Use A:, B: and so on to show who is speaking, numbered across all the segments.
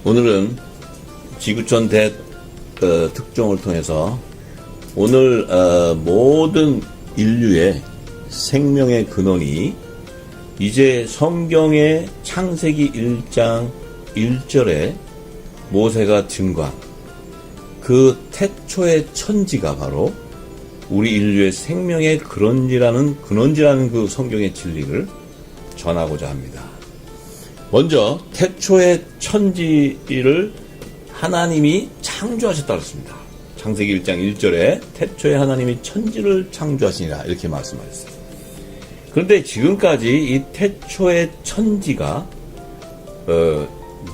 A: 오늘은 지구촌 특종을 통해서 오늘 모든 인류의 생명의 근원이 이제 성경의 창세기 1장 1절에 모세가 증거한 그 태초의 천지가 바로 우리 인류의 생명의 근원이라는 그 성경의 진리를 전하고자 합니다. 먼저 태초의 천지를 하나님이 창조하셨다고 했습니다. 창세기 1장 1절에 태초에 하나님이 천지를 창조하시니라 이렇게 말씀하셨어요. 그런데 지금까지 이 태초의 천지가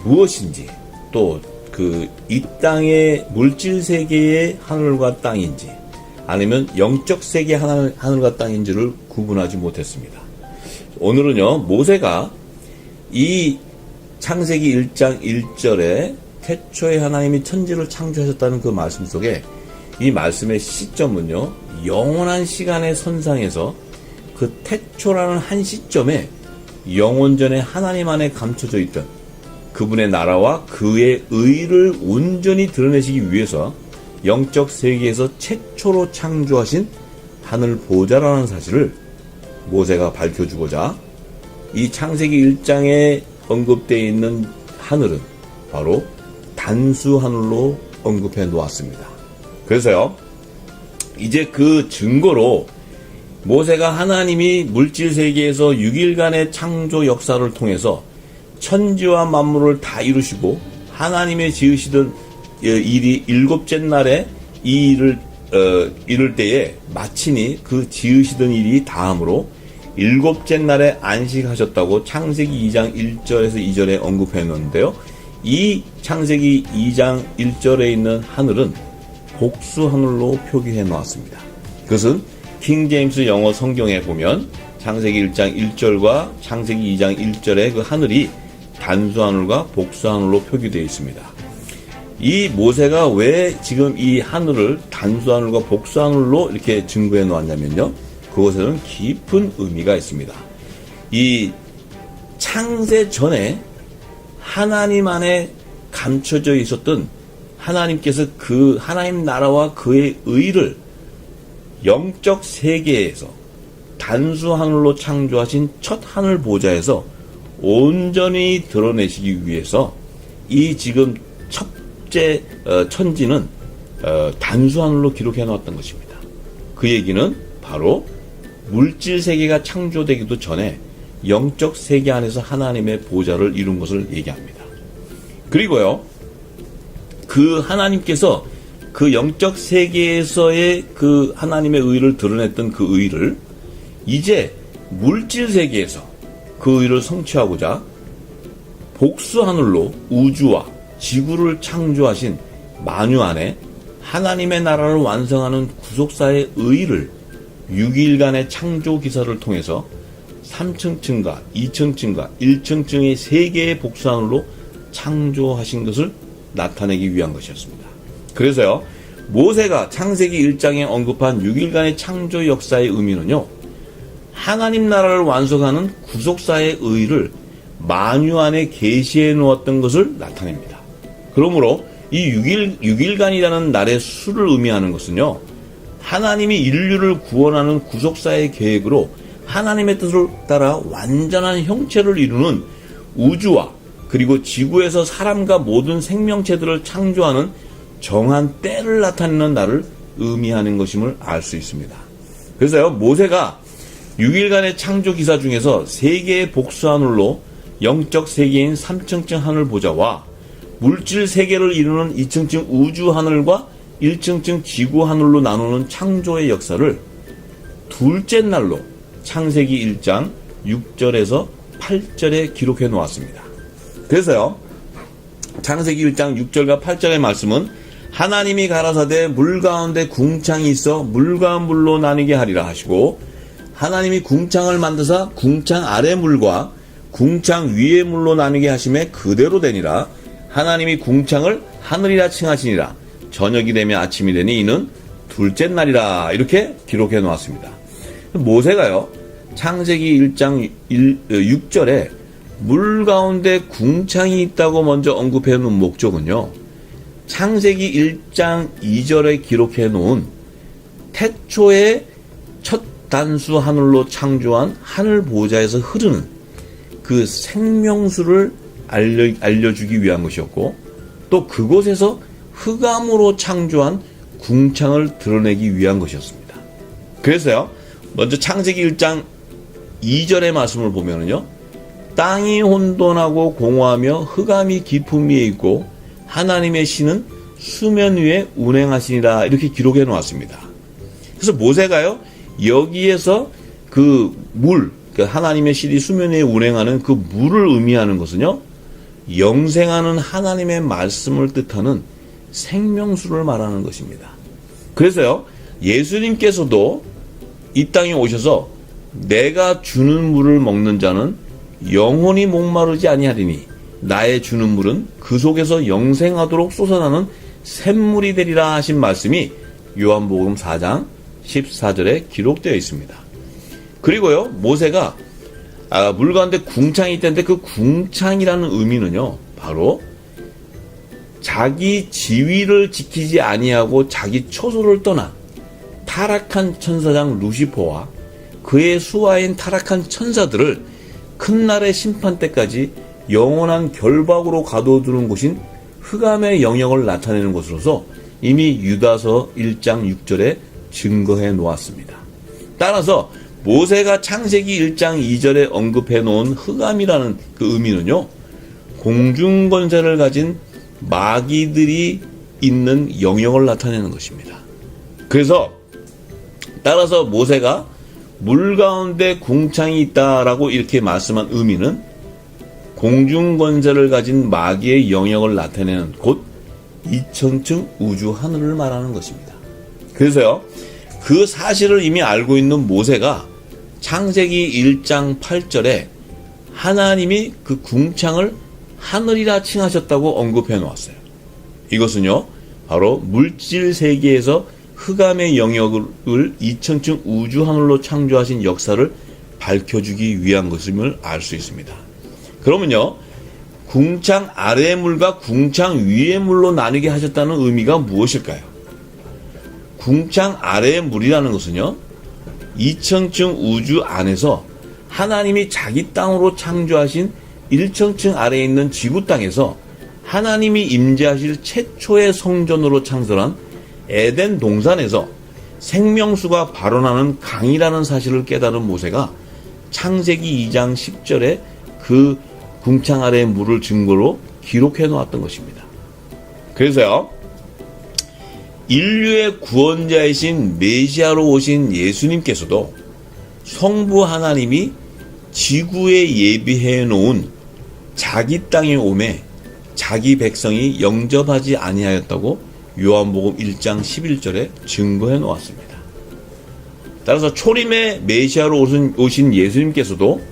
A: 무엇인지 또 이 땅의 물질 세계의 하늘과 땅인지 아니면 영적 세계의 하늘과 땅인지를 구분하지 못했습니다. 오늘은요, 모세가 이 창세기 1장 1절에 태초에 하나님이 천지를 창조하셨다는 그 말씀 속에 이 말씀의 시점은요, 영원한 시간의 선상에서 그 태초라는 한 시점에 영원전에 하나님 안에 감춰져 있던 그분의 나라와 그의 의를 온전히 드러내시기 위해서 영적 세계에서 최초로 창조하신 하늘 보좌라는 사실을 모세가 밝혀주고자 이 창세기 1장에 언급되어 있는 하늘은 바로 단수 하늘로 언급해 놓았습니다. 그래서요, 이제 그 증거로 모세가 하나님이 물질 세계에서 6일간의 창조 역사를 통해서 천지와 만물을 다 이루시고 하나님의 지으시던 일이 일곱째 날에 이 일을 이룰 때에 마치니 그 지으시던 일이 다음으로 일곱째 날에 안식하셨다고 창세기 2장 1절에서 2절에 언급해 놓는데요. 이 창세기 2장 1절에 있는 하늘은 복수 하늘로 표기해 놓았습니다. 그것은 킹제임스 영어 성경에 보면 창세기 1장 1절과 창세기 2장 1절의 그 하늘이 단수 하늘과 복수 하늘로 표기되어 있습니다. 이 모세가 왜 지금 이 하늘을 단수 하늘과 복수 하늘로 이렇게 증거해 놓았냐면요, 그것에는 깊은 의미가 있습니다. 이 창세 전에 하나님 안에 감춰져 있었던 하나님께서 그 하나님 나라와 그의 의를 영적 세계에서 단수 하늘로 창조하신 첫 하늘 보좌에서 온전히 드러내시기 위해서 이 지금 첫째 천지는 단수 하늘로 기록해 놓았던 것입니다. 그 얘기는 바로 물질 세계가 창조되기도 전에 영적 세계 안에서 하나님의 보좌를 이룬 것을 얘기합니다. 그리고요, 그 하나님께서 그 영적 세계에서의 그 하나님의 의를 드러냈던 그 의를 이제 물질 세계에서 그 의를 성취하고자 복수 하늘로 우주와 지구를 창조하신 만유 안에 하나님의 나라를 완성하는 구속사의 의를 6일간의 창조 기사를 통해서 3층층과 2층층과 1층층의 세 개의 복수 하늘로 창조하신 것을 나타내기 위한 것이었습니다. 그래서요, 모세가 창세기 1장에 언급한 6일간의 창조 역사의 의미는요, 하나님 나라를 완성하는 구속사의 의를 만유 안에 계시해 놓았던 것을 나타냅니다. 그러므로 이 6일간이라는 날의 수를 의미하는 것은요, 하나님이 인류를 구원하는 구속사의 계획으로 하나님의 뜻을 따라 완전한 형체를 이루는 우주와 그리고 지구에서 사람과 모든 생명체들을 창조하는 정한 때를 나타내는 날을 의미하는 것임을 알 수 있습니다. 그래서요, 모세가 6일간의 창조 기사 중에서 세 개의 복수 하늘로 영적 세계인 3층층 하늘 보좌와 물질 세계를 이루는 2층층 우주 하늘과 1층층 지구 하늘로 나누는 창조의 역사를 둘째 날로 창세기 1장 6절에서 8절에 기록해 놓았습니다. 그래서요, 창세기 1장 6절과 8절의 말씀은 하나님이 가라사대 물 가운데 궁창이 있어 물과 물로 나뉘게 하리라 하시고, 하나님이 궁창을 만드사 궁창 아래 물과 궁창 위의 물로 나뉘게 하심에 그대로 되니라. 하나님이 궁창을 하늘이라 칭하시니라. 저녁이 되면 아침이 되니 이는 둘째 날이라. 이렇게 기록해 놓았습니다. 모세가요, 창세기 1장 6절에 물 가운데 궁창이 있다고 먼저 언급해 놓은 목적은요, 창세기 1장 2절에 기록해 놓은 태초에 첫 단수 하늘로 창조한 하늘 보좌에서 흐르는 그 생명수를 알려주기 위한 것이었고, 또 그곳에서 흑암으로 창조한 궁창을 드러내기 위한 것이었습니다. 그래서요, 먼저 창세기 1장 2절의 말씀을 보면은요, 땅이 혼돈하고 공허하며 흑암이 깊음 위에 있고 하나님의 신은 수면 위에 운행하시니라, 이렇게 기록해 놓았습니다. 그래서 모세가요, 여기에서 그 물, 하나님의 신이 수면 위에 운행하는 그 물을 의미하는 것은요, 영생하는 하나님의 말씀을 뜻하는 생명수를 말하는 것입니다. 그래서요, 예수님께서도 이 땅에 오셔서 내가 주는 물을 먹는 자는 영원히 목마르지 아니하리니 나의 주는 물은 그 속에서 영생하도록 솟아나는 샘물이 되리라 하신 말씀이 요한복음 4장 14절에 기록되어 있습니다. 그리고요, 모세가 물 가운데 궁창이 있다는데 그 궁창이라는 의미는요, 바로 자기 지위를 지키지 아니하고 자기 처소를 떠난 타락한 천사장 루시퍼와 그의 수하인 타락한 천사들을 큰 날의 심판 때까지 영원한 결박으로 가둬두는 곳인 흑암의 영역을 나타내는 것으로서 이미 유다서 1장 6절에 증거해 놓았습니다. 따라서 모세가 창세기 1장 2절에 언급해 놓은 흑암이라는 그 의미는요, 공중권세를 가진 마귀들이 있는 영역을 나타내는 것입니다. 그래서 따라서 모세가 물 가운데 궁창이 있다라고 이렇게 말씀한 의미는 공중권세를 가진 마귀의 영역을 나타내는 곳 2000층 우주 하늘을 말하는 것입니다. 그래서요, 그 사실을 이미 알고 있는 모세가 창세기 1장 8절에 하나님이 그 궁창을 하늘이라 칭하셨다고 언급해 놓았어요. 이것은요, 바로 물질 세계에서 흑암의 영역을 2000층 우주 하늘로 창조하신 역사를 밝혀주기 위한 것임을 알 수 있습니다. 그러면요, 궁창 아래의 물과 궁창 위의 물로 나뉘게 하셨다는 의미가 무엇일까요? 궁창 아래의 물이라는 것은요, 2000층 우주 안에서 하나님이 자기 땅으로 창조하신 1000층 아래에 있는 지구 땅에서 하나님이 임재하실 최초의 성전으로 창설한 에덴 동산에서 생명수가 발원하는 강이라는 사실을 깨달은 모세가 창세기 2장 10절에 그 궁창 아래의 물을 증거로 기록해 놓았던 것입니다. 그래서요, 인류의 구원자이신 메시아로 오신 예수님께서도 성부 하나님이 지구에 예비해 놓은 자기 땅에 오매 자기 백성이 영접하지 아니하였다고 요한복음 1장 11절에 증거해 놓았습니다. 따라서 초림의 메시아로 오신 예수님께서도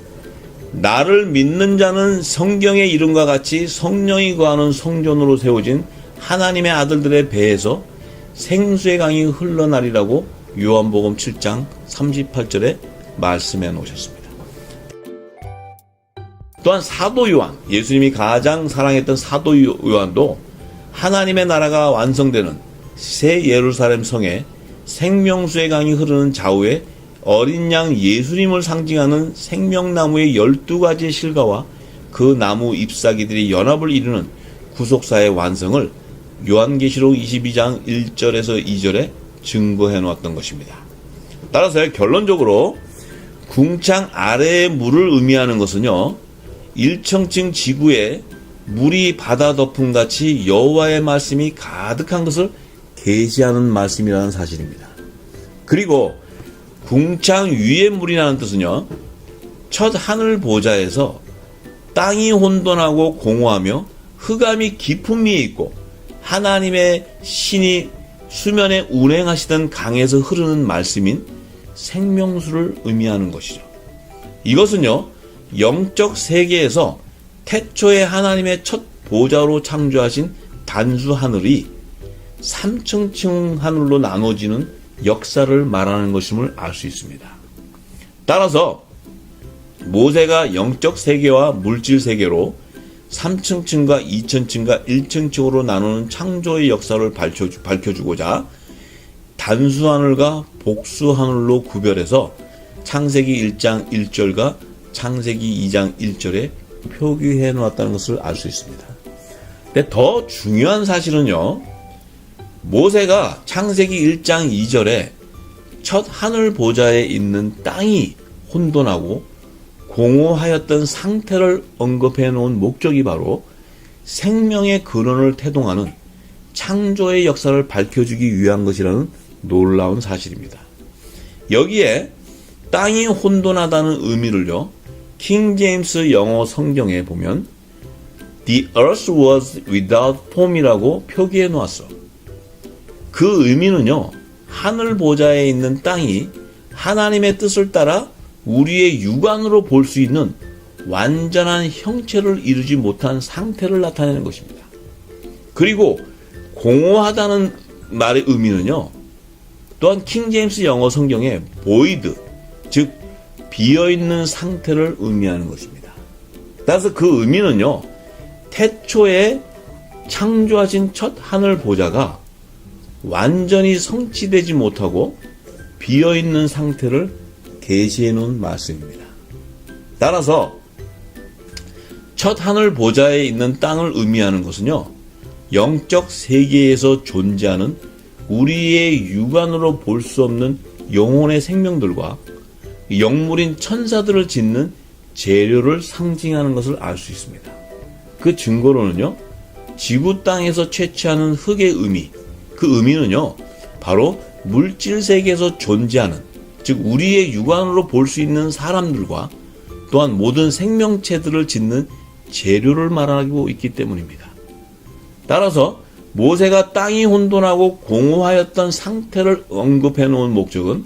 A: 나를 믿는 자는 성경의 이름과 같이 성령이 거하는 성전으로 세워진 하나님의 아들들의 배에서 생수의 강이 흘러나리라고 요한복음 7장 38절에 말씀해 놓으셨습니다. 또한 사도 요한, 예수님이 가장 사랑했던 사도 요한도 하나님의 나라가 완성되는 새 예루살렘 성에 생명수의 강이 흐르는 좌우에 어린 양 예수님을 상징하는 생명나무의 12가지 실과와 그 나무 잎사귀들이 연합을 이루는 구속사의 완성을 요한계시록 22장 1절에서 2절에 증거해 놓았던 것입니다. 따라서 결론적으로 궁창 아래의 물을 의미하는 것은요, 1000층 지구에 물이 바다 덮음같이 여호와의 말씀이 가득한 것을 계시하는 말씀이라는 사실입니다. 그리고 궁창 위의 물이라는 뜻은요, 첫 하늘 보좌에서 땅이 혼돈하고 공허하며 흑암이 깊음 위에 있고 하나님의 신이 수면에 운행하시던 강에서 흐르는 말씀인 생명수를 의미하는 것이죠. 이것은요, 영적 세계에서 태초에 하나님의 첫 보좌로 창조하신 단수 하늘이 3000층 하늘로 나눠지는 역사를 말하는 것임을 알 수 있습니다. 따라서 모세가 영적 세계와 물질 세계로 3층층과 2층층과 1층층으로 나누는 창조의 역사를 밝혀주고자 단수하늘과 복수하늘로 구별해서 창세기 1장 1절과 창세기 2장 1절에 표기해 놓았다는 것을 알 수 있습니다. 근데 더 중요한 사실은요, 모세가 창세기 1장 2절에 첫 하늘 보좌에 있는 땅이 혼돈하고 공허하였던 상태를 언급해 놓은 목적이 바로 생명의 근원을 태동하는 창조의 역사를 밝혀주기 위한 것이라는 놀라운 사실입니다. 여기에 땅이 혼돈하다는 의미를요, 킹 제임스 영어 성경에 보면 The earth was without form이라고 표기해 놓았어. 그 의미는요, 하늘 보좌에 있는 땅이 하나님의 뜻을 따라 우리의 육안으로 볼 수 있는 완전한 형체를 이루지 못한 상태를 나타내는 것입니다. 그리고 공허하다는 말의 의미는요, 또한 킹 제임스 영어 성경에 void, 즉 비어있는 상태를 의미하는 것입니다. 따라서 그 의미는요, 태초에 창조하신 첫 하늘 보좌가 완전히 성취되지 못하고 비어있는 상태를 계시해 놓은 말씀입니다. 따라서 첫 하늘 보좌에 있는 땅을 의미하는 것은요, 영적 세계에서 존재하는 우리의 육안으로 볼 수 없는 영혼의 생명들과 영물인 천사들을 짓는 재료를 상징하는 것을 알 수 있습니다. 그 증거로는요, 지구 땅에서 채취하는 흙의 의미, 그 의미는요, 바로 물질 세계에서 존재하는, 즉 우리의 육안으로 볼 수 있는 사람들과 또한 모든 생명체들을 짓는 재료를 말하고 있기 때문입니다. 따라서 모세가 땅이 혼돈하고 공허하였던 상태를 언급해 놓은 목적은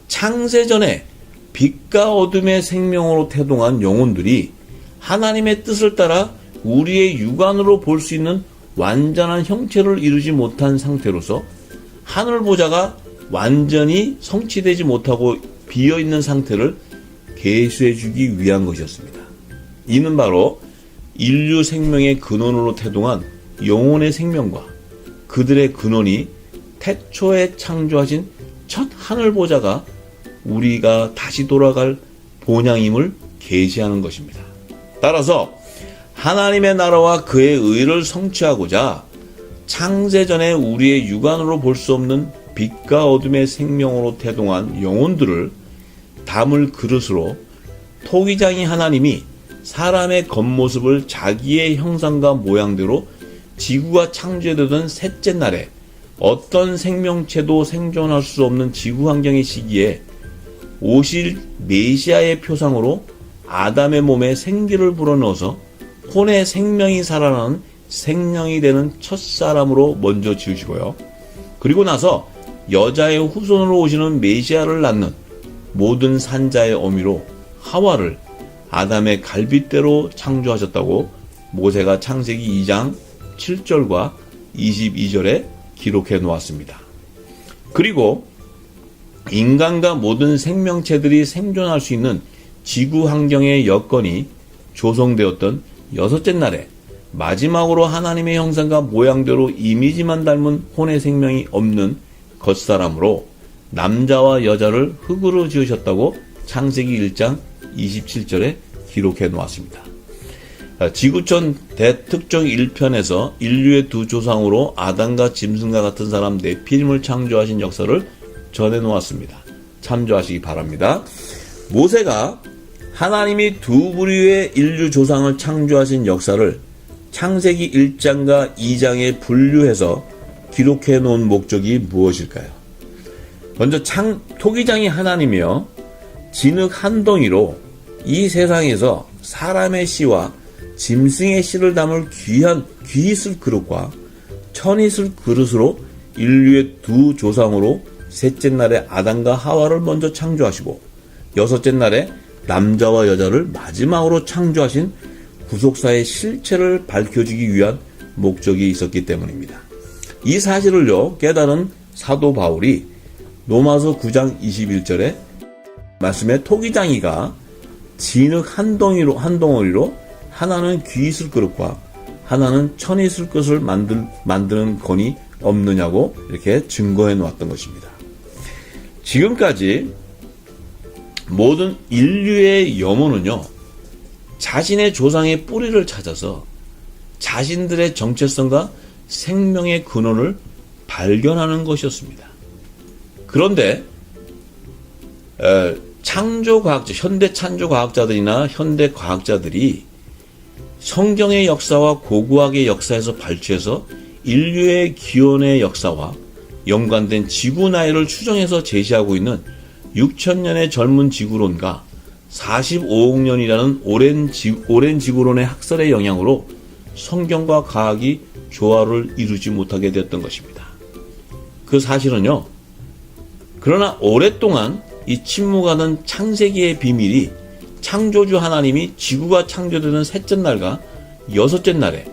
A: 창세전에 빛과 어둠의 생명으로 태동한 영혼들이 하나님의 뜻을 따라 우리의 육안으로 볼 수 있는 완전한 형체를 이루지 못한 상태로서 하늘 보좌가 완전히 성취되지 못하고 비어있는 상태를 계수해 주기 위한 것이었습니다. 이는 바로 인류 생명의 근원으로 태동한 영혼의 생명과 그들의 근원이 태초에 창조하신 첫 하늘 보좌가 우리가 다시 돌아갈 본향임을 계시하는 것입니다. 따라서 하나님의 나라와 그의 의를 성취하고자 창세전에 우리의 육안으로 볼 수 없는 빛과 어둠의 생명으로 태동한 영혼들을 담을 그릇으로 토기장이 하나님이 사람의 겉모습을 자기의 형상과 모양대로 지구가 창조되던 셋째 날에 어떤 생명체도 생존할 수 없는 지구 환경의 시기에 오실 메시아의 표상으로 아담의 몸에 생기를 불어넣어서 혼의 생명이 살아나는 생명이 되는 첫사람으로 먼저 지으시고요. 그리고 나서 여자의 후손으로 오시는 메시아를 낳는 모든 산자의 어미로 하와를 아담의 갈빗대로 창조하셨다고 모세가 창세기 2장 7절과 22절에 기록해 놓았습니다. 그리고 인간과 모든 생명체들이 생존할 수 있는 지구 환경의 여건이 조성되었던 여섯째 날에 마지막으로 하나님의 형상과 모양대로 이미지만 닮은 혼의 생명이 없는 겉사람으로 남자와 여자를 흙으로 지으셨다고 창세기 1장 27절에 기록해 놓았습니다. 지구촌 대특종 1편에서 인류의 두 조상으로 아담과 짐승과 같은 사람 네피림을 창조하신 역사를 전해 놓았습니다. 참조하시기 바랍니다. 모세가 하나님이 두 부류의 인류 조상을 창조하신 역사를 창세기 1장과 2장에 분류해서 기록해 놓은 목적이 무엇일까요? 먼저 토기장이 하나님이여 진흙 한 덩이로 이 세상에서 사람의 씨와 짐승의 씨를 담을 귀있을 그릇과 천있을 그릇으로 인류의 두 조상으로 셋째 날에 아담과 하와를 먼저 창조하시고 여섯째 날에 남자와 여자를 마지막으로 창조하신 구속사의 실체를 밝혀주기 위한 목적이 있었기 때문입니다. 이 사실을요 깨달은 사도 바울이 로마서 9장 21절에 말씀에 토기장이가 진흙 한 덩어리로 하나는 귀 있을 그릇과 하나는 천이 있을 것을 만드는 권이 없느냐고 이렇게 증거해 놓았던 것입니다. 지금까지 모든 인류의 염원은요, 자신의 조상의 뿌리를 찾아서 자신들의 정체성과 생명의 근원을 발견하는 것이었습니다. 그런데 창조과학자, 현대 창조과학자들이나 현대 과학자들이 성경의 역사와 고고학의 역사에서 발췌해서 인류의 기원의 역사와 연관된 지구 나이를 추정해서 제시하고 있는 6,000년의 젊은 지구론과 45억 년이라는 오랜 지구론의 학설의 영향으로 성경과 과학이 조화를 이루지 못하게 되었던 것입니다. 그 사실은요, 그러나 오랫동안 이 침묵하던 창세기의 비밀이 창조주 하나님이 지구가 창조되는 셋째 날과 여섯째 날에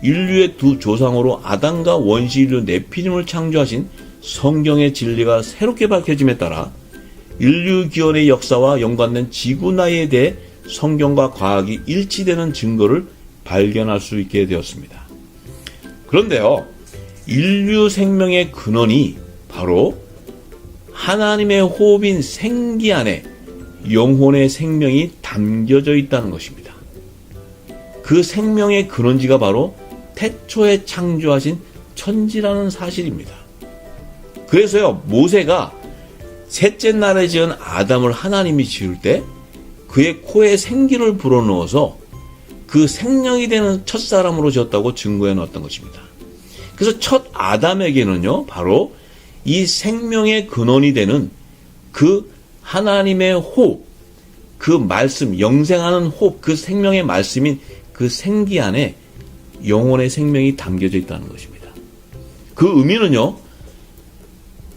A: 인류의 두 조상으로 아담과 원시인류 네피림을 창조하신 성경의 진리가 새롭게 밝혀짐에 따라 인류 기원의 역사와 연관된 지구 나이에 대해 성경과 과학이 일치되는 증거를 발견할 수 있게 되었습니다. 그런데요, 인류 생명의 근원이 바로 하나님의 호흡인 생기 안에 영혼의 생명이 담겨져 있다는 것입니다. 그 생명의 근원지가 바로 태초에 창조하신 천지라는 사실입니다. 그래서요, 모세가 셋째 날에 지은 아담을 하나님이 지을 때 그의 코에 생기를 불어넣어서 그 생명이 되는 첫사람으로 지었다고 증거해 놓았던 것입니다. 그래서 첫 아담에게는요, 바로 이 생명의 근원이 되는 그 하나님의 호흡, 그 말씀, 영생하는 호흡, 그 생명의 말씀인 그 생기 안에 영혼의 생명이 담겨져 있다는 것입니다. 그 의미는요,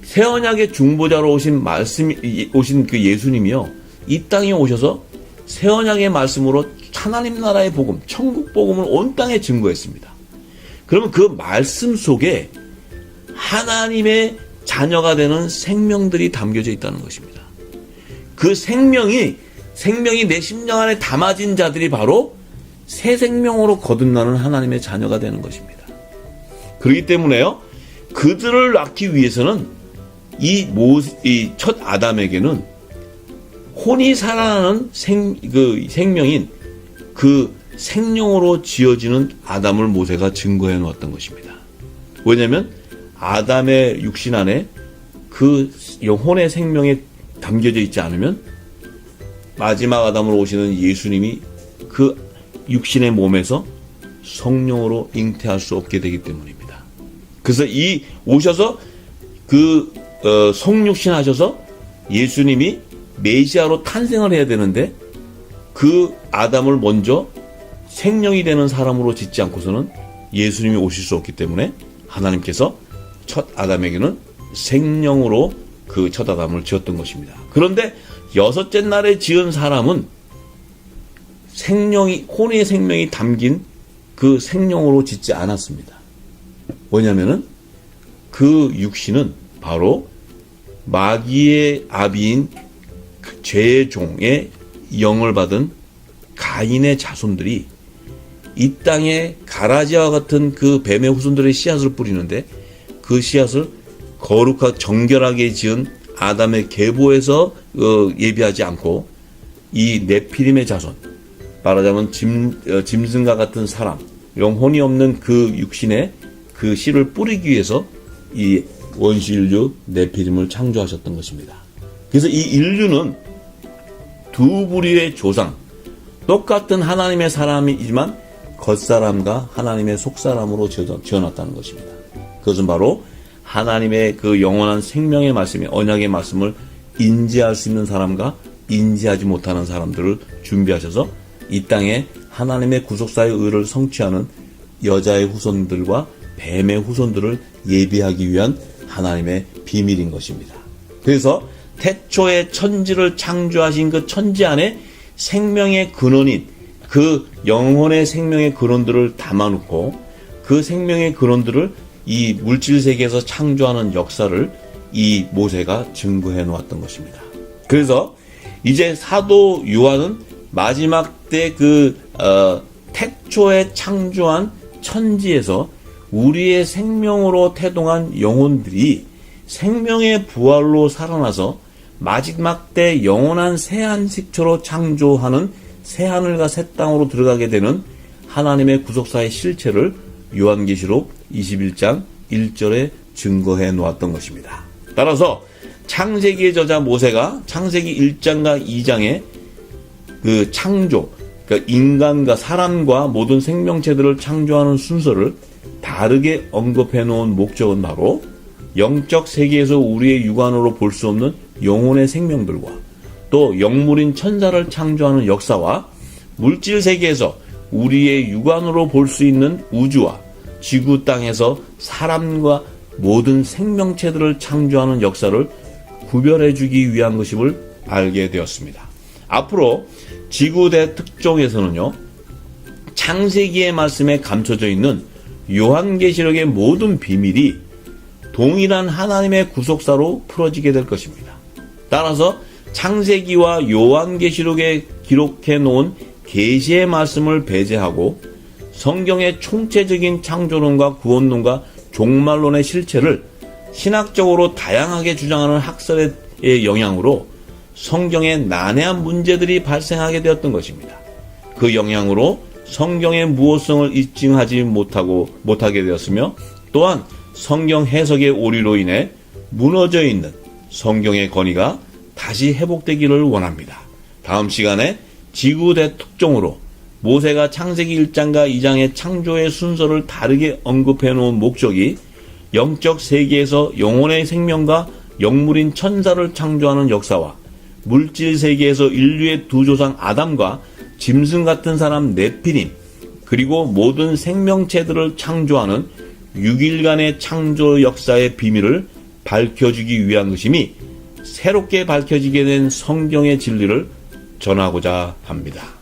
A: 새 언약의 중보자로 오신 그 예수님이요, 이 땅에 오셔서 새 언약의 말씀으로 하나님 나라의 복음, 천국 복음을 온 땅에 증거했습니다. 그러면 그 말씀 속에 하나님의 자녀가 되는 생명들이 담겨져 있다는 것입니다. 그 생명이 내 심령 안에 담아진 자들이 바로 새 생명으로 거듭나는 하나님의 자녀가 되는 것입니다. 그렇기 때문에요, 그들을 낳기 위해서는 이 첫 아담에게는 혼이 살아나는 생명인 그 생명으로 지어지는 아담을 모세가 증거해 놓았던 것입니다. 왜냐하면 아담의 육신 안에 그 영혼의 생명이 담겨져 있지 않으면 마지막 아담으로 오시는 예수님이 그 육신의 몸에서 성령으로 잉태할 수 없게 되기 때문입니다. 그래서 오셔서 그 성육신 하셔서 예수님이 메시아로 탄생을 해야 되는데 그 아담을 먼저 생명이 되는 사람으로 짓지 않고서는 예수님이 오실 수 없기 때문에 하나님께서 첫 아담에게는 생명으로 그 첫 아담을 지었던 것입니다. 그런데 여섯째 날에 지은 사람은 혼의 생명이 담긴 그 생명으로 짓지 않았습니다. 뭐냐면은 그 육신은 바로 마귀의 아비인 그 죄의 종의 영을 받은 가인의 자손들이 이 땅에 가라지와 같은 그 뱀의 후손들의 씨앗을 뿌리는데 그 씨앗을 거룩하고 정결하게 지은 아담의 계보에서 예비하지 않고 이 네피림의 자손, 말하자면 짐승과 같은 사람, 영혼이 없는 그 육신에 그 씨를 뿌리기 위해서 이 원시인류 네피림을 창조하셨던 것입니다. 그래서 이 인류는 두 부류의 조상, 똑같은 하나님의 사람이지만 겉사람과 하나님의 속사람으로 지어놨다는 것입니다. 그것은 바로 하나님의 그 영원한 생명의 말씀이 언약의 말씀을 인지할 수 있는 사람과 인지하지 못하는 사람들을 준비하셔서 이 땅에 하나님의 구속사의 의를 성취하는 여자의 후손들과 뱀의 후손들을 예비하기 위한 하나님의 비밀인 것입니다. 그래서 태초에 천지를 창조하신 그 천지 안에 생명의 근원인 그 영혼의 생명의 근원들을 담아놓고 그 생명의 근원들을 이 물질 세계에서 창조하는 역사를 이 모세가 증거해 놓았던 것입니다. 그래서 이제 사도 요한은 마지막 때 태초에 창조한 천지에서 우리의 생명으로 태동한 영혼들이 생명의 부활로 살아나서 마지막 때 영원한 새안식처로 창조하는 새하늘과 새 땅으로 들어가게 되는 하나님의 구속사의 실체를 요한계시록 21장 1절에 증거해 놓았던 것입니다. 따라서 창세기의 저자 모세가 창세기 1장과 2장에 그 창조, 그러니까 인간과 사람과 모든 생명체들을 창조하는 순서를 다르게 언급해 놓은 목적은 바로 영적 세계에서 우리의 육안으로 볼 수 없는 영혼의 생명들과 또 영물인 천사를 창조하는 역사와 물질 세계에서 우리의 육안으로 볼 수 있는 우주와 지구 땅에서 사람과 모든 생명체들을 창조하는 역사를 구별해 주기 위한 것임을 알게 되었습니다. 앞으로 지구 대특종에서는요, 창세기의 말씀에 감춰져 있는 요한계시록의 모든 비밀이 동일한 하나님의 구속사로 풀어지게 될 것입니다. 따라서 창세기와 요한계시록에 기록해 놓은 계시의 말씀을 배제하고 성경의 총체적인 창조론과 구원론과 종말론의 실체를 신학적으로 다양하게 주장하는 학설의 영향으로 성경에 난해한 문제들이 발생하게 되었던 것입니다. 그 영향으로 성경의 무호성을 입증하지 못하게 되었으며 또한 성경 해석의 오류로 인해 무너져 있는 성경의 권위가 다시 회복되기를 원합니다. 다음 시간에 지구 대특종으로 모세가 창세기 1장과 2장의 창조의 순서를 다르게 언급해 놓은 목적이 영적 세계에서 영혼의 생명과 영물인 천사를 창조하는 역사와 물질 세계에서 인류의 두 조상 아담과 짐승 같은 사람 네피림 그리고 모든 생명체들을 창조하는 6일간의 창조 역사의 비밀을 밝혀주기 위한 것임이 새롭게 밝혀지게 된 성경의 진리를 전하고자 합니다.